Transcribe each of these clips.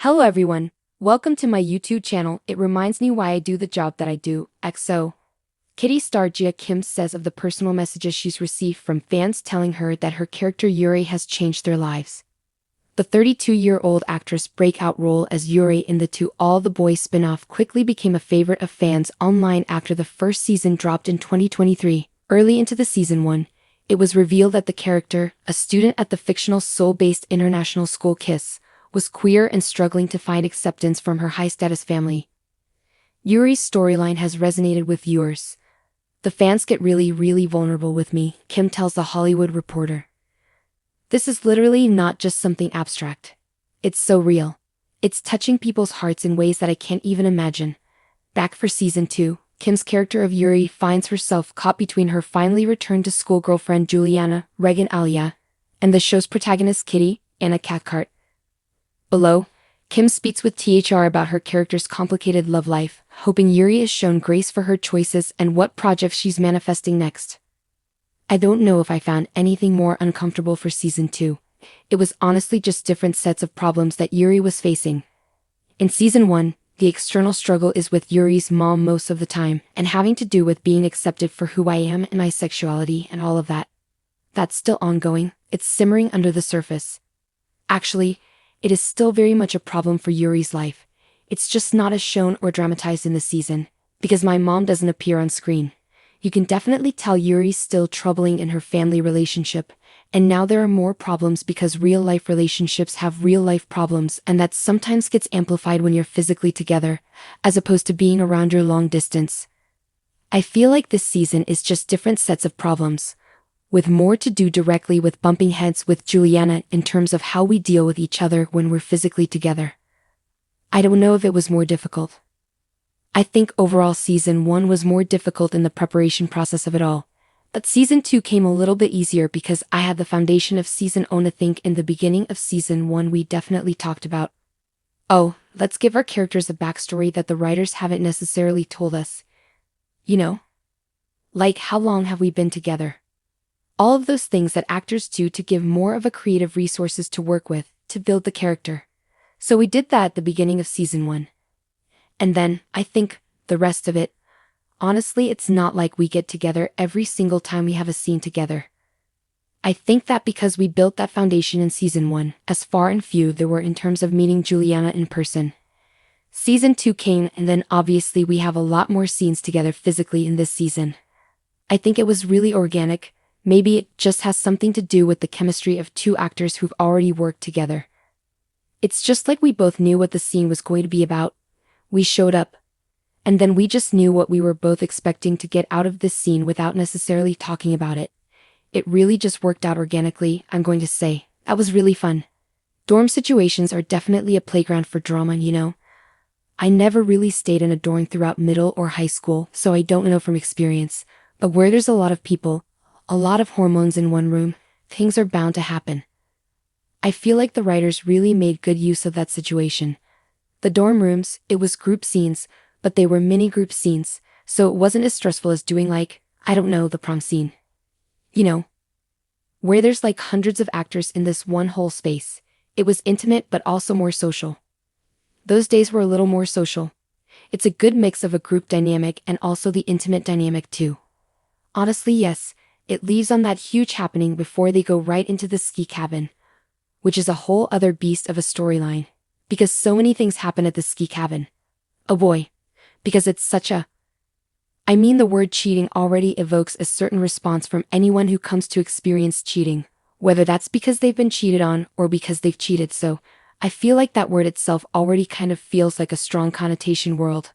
Hello everyone, welcome to my YouTube channel. It reminds me why I do the job that I do. XO. Kitty star Gia Kim says of the personal messages she's received from fans telling her that her character Yuri has changed their lives. The 32-year-old actress' breakout role as Yuri in the To All the Boys spin-off quickly became a favorite of fans online after the first season dropped in 2023. Early into the season 1, it was revealed that the character, a student at the fictional Seoul-based international school KISS, was queer and struggling to find acceptance from her high-status family. Yuri's storyline has resonated with viewers. The fans get really vulnerable with me, Kim tells The Hollywood Reporter. This is literally not just something abstract. It's so real. It's touching people's hearts in ways that I can't even imagine. Back for season 2, Kim's character of Yuri finds herself caught between her finally returned to school girlfriend Juliana, Regan Alia, and the show's protagonist Kitty, Anna Cathcart. Below, Kim speaks with THR about her character's complicated love life, hoping Yuri is shown grace for her choices and what projects she's manifesting next. I don't know if I found anything more uncomfortable for season 2. It was honestly just different sets of problems that Yuri was facing. In season 1, the external struggle is with Yuri's mom most of the time, and having to do with being accepted for who I am and my sexuality and all of that. That's still ongoing, it's simmering under the surface. Actually, it is still very much a problem for Yuri's life. It's just not as shown or dramatized in the season, because my mom doesn't appear on screen. You can definitely tell Yuri's still troubling in her family relationship, and now there are more problems because real-life relationships have real-life problems, and that sometimes gets amplified when you're physically together, as opposed to being around your long distance. I feel like this season is just different sets of problems, with more to do directly with bumping heads with Juliana in terms of how we deal with each other when we're physically together. I don't know if it was more difficult. I think overall season 1 was more difficult in the preparation process of it all, but season 2 came a little bit easier because I had the foundation of season 1. I think in the beginning of season 1 we definitely talked about, oh, let's give our characters a backstory that the writers haven't necessarily told us. You know? Like how long have we been together? All of those things that actors do to give more of a creative resources to work with, to build the character. So we did that at the beginning of season 1. And then, I think, the rest of it. Honestly, it's not like we get together every single time we have a scene together. I think that because we built that foundation in season 1, as far and few there were in terms of meeting Juliana in person. Season 2 came and then obviously we have a lot more scenes together physically in this season. I think it was really organic. Maybe it just has something to do with the chemistry of two actors who've already worked together. It's just like we both knew what the scene was going to be about. We showed up. And then we just knew what we were both expecting to get out of this scene without necessarily talking about it. It really just worked out organically, I'm going to say. That was really fun. Dorm situations are definitely a playground for drama, you know? I never really stayed in a dorm throughout middle or high school, so I don't know from experience. But where there's a lot of people, a lot of hormones in one room, things are bound to happen. I feel like the writers really made good use of that situation. The dorm rooms, it was group scenes, but they were mini group scenes, so it wasn't as stressful as doing like, I don't know, the prom scene. You know, where there's like hundreds of actors in this one whole space. It was intimate but also more social. Those days were a little more social. It's a good mix of a group dynamic and also the intimate dynamic too. Honestly, yes, it leaves on that huge happening before they go right into the ski cabin, which is a whole other beast of a storyline. Because so many things happen at the ski cabin. Oh boy. Because it's such a... I mean, the word cheating already evokes a certain response from anyone who comes to experience cheating, whether that's because they've been cheated on or because they've cheated, so I feel like that word itself already kind of feels like a strong connotation world.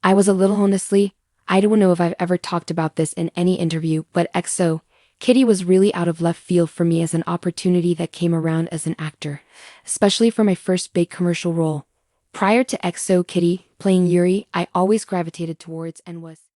I was a little honestly, I don't know if I've ever talked about this in any interview, but XO, Kitty was really out of left field for me as an opportunity that came around as an actor, especially for my first big commercial role. Prior to XO Kitty, playing Yuri, I always gravitated towards and was